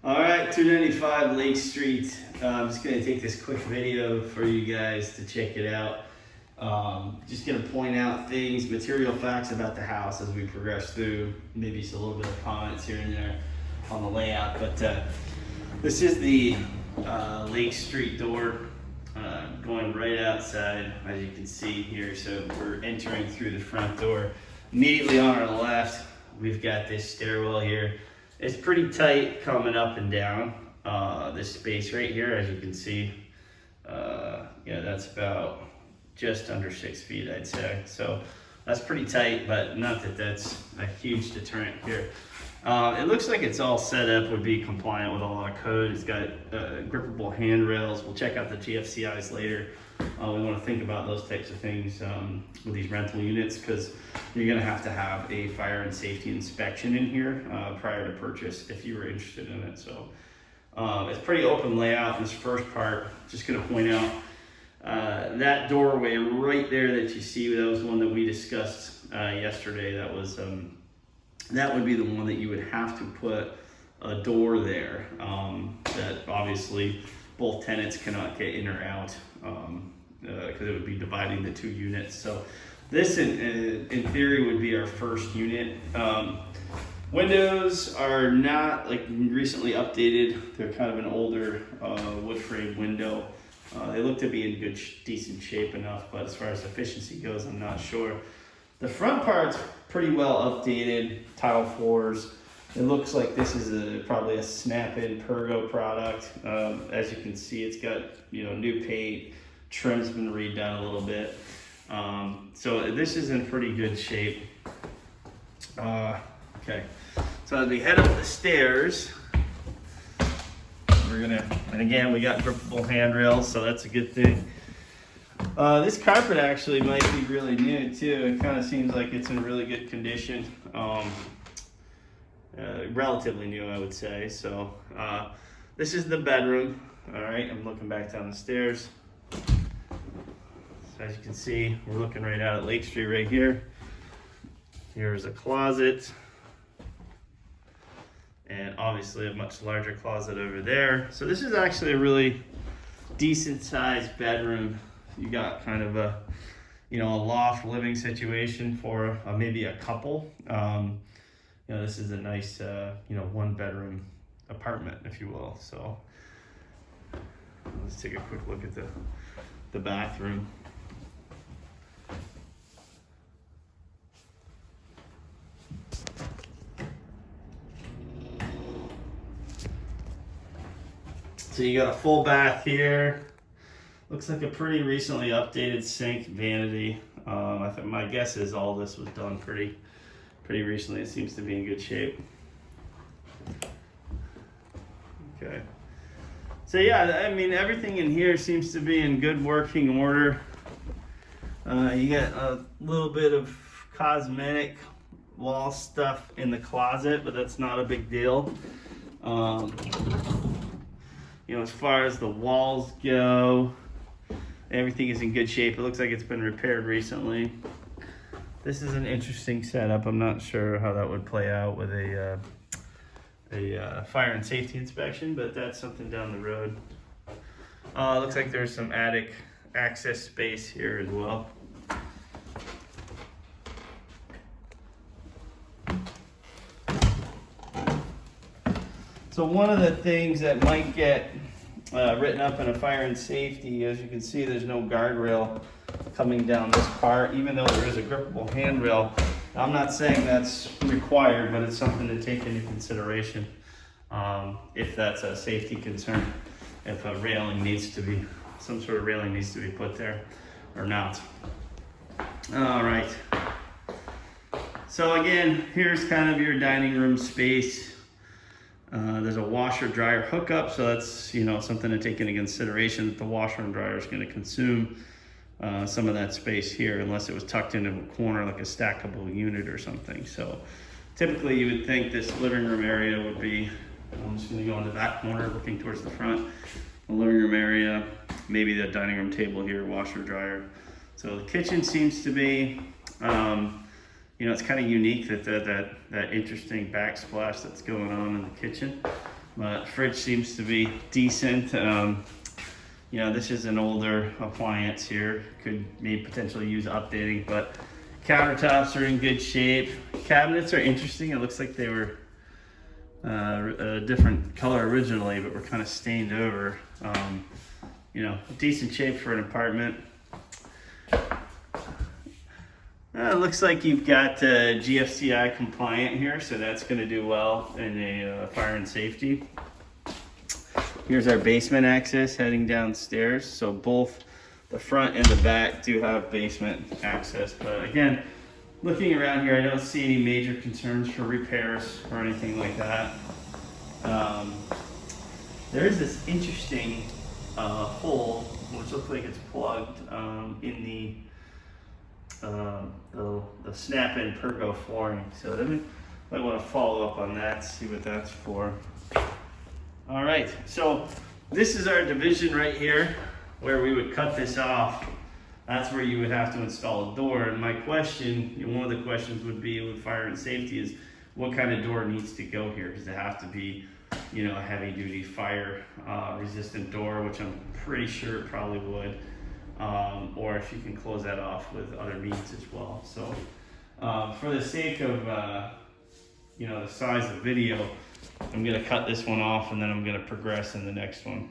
All right, 295 Lake Street. I'm just gonna take this quick video for you guys to check it out. Just gonna point out things, material facts about the house as we progress through. Maybe just a little bit of comments here and there on the layout. But this is the Lake Street door going right outside, as you can see here. So we're entering through the front door. Immediately on our left, we've got this stairwell here. It's pretty tight coming up and down this space right here, as you can see. Yeah, that's about just under 6 feet, I'd say. So that's pretty tight, but not that that's a huge deterrent here. It looks like it's all set up, would be compliant with a lot of code. It's got grippable handrails. We'll check out the GFCIs later. We want to think about those types of things with these rental units, because you're going to have a fire and safety inspection in here prior to purchase if you were interested in it. So it's pretty open layout in this first part. Just going to point out that doorway right there that you see. That was the one that we discussed yesterday. That would be the one that you would have to put a door there that obviously both tenants cannot get in or out, because it would be dividing the two units. So this in theory would be our first unit. Windows are not like recently updated. They're kind of an older wood frame window. They look to be in good, decent shape enough, but as far as efficiency goes, I'm not sure. The front part's pretty well updated, tile floors. It looks like this is probably a snap-in Pergo product. As you can see, it's got new paint, trim's been redone a little bit. So this is in pretty good shape. Okay, so as we head up the stairs, and again, we got grippable handrails, so that's a good thing. This carpet actually might be really new too. It kind of seems like it's in really good condition. Relatively new, I would say. So this is the bedroom. All right, I'm looking back down the stairs. So as you can see, we're looking right out at Lake Street right here. Here's a closet. And obviously a much larger closet over there. So this is actually a really decent sized bedroom. You got kind of a loft living situation for maybe a couple. This is a nice one bedroom apartment, if you will. So let's take a quick look at the bathroom. So you got a full bath here. Looks like a pretty recently updated sink, vanity. I think my guess is all this was done pretty recently. It seems to be in good shape. Okay. So yeah, I mean, everything in here seems to be in good working order. You got a little bit of cosmetic wall stuff in the closet, but that's not a big deal. As far as the walls go, everything is in good shape. It looks like it's been repaired recently. This is an interesting setup. I'm not sure how that would play out with a fire and safety inspection, but that's something down the road. Looks like there's some attic access space here as well. So one of the things that might get written up in a fire and safety, as you can see, there's no guardrail coming down this part, even though there is a grippable handrail. I'm not saying that's required, but it's something to take into consideration if that's a safety concern, if some sort of railing needs to be put there or not. All right. So again, here's kind of your dining room space. There's a washer dryer hookup, so that's something to take into consideration, that the washer and dryer is going to consume some of that space here, unless it was tucked into a corner like a stackable unit or something. So typically you would think this living room area would be, I'm just going to go into that corner looking towards the front, the living room area, maybe the dining room table here, washer dryer. So the kitchen seems to be it's kind of unique that interesting backsplash that's going on in the kitchen. but fridge seems to be decent. You know, this is an older appliance here. Could maybe potentially use updating, but countertops are in good shape. Cabinets are interesting. It looks like they were a different color originally, but were kind of stained over. You know, decent shape for an apartment. It looks like you've got GFCI compliant here, so that's going to do well in a fire and safety. Here's our basement access heading downstairs. So both the front and the back do have basement access. But again, looking around here, I don't see any major concerns for repairs or anything like that. There is this interesting hole, which looks like it's plugged in the snap-in Pergo flooring. So then I want to follow up on that, see what that's for. All right, so this is our division right here where we would cut this off. That's where you would have to install a door. And my question, one of the questions would be with fire and safety is what kind of door needs to go here? Does it have to be, you know, a heavy duty fire resistant door, which I'm pretty sure it probably would. Or if you can close that off with other means as well. So for the sake of, you know, the size of the video, I'm gonna cut this one off and then I'm gonna progress in the next one.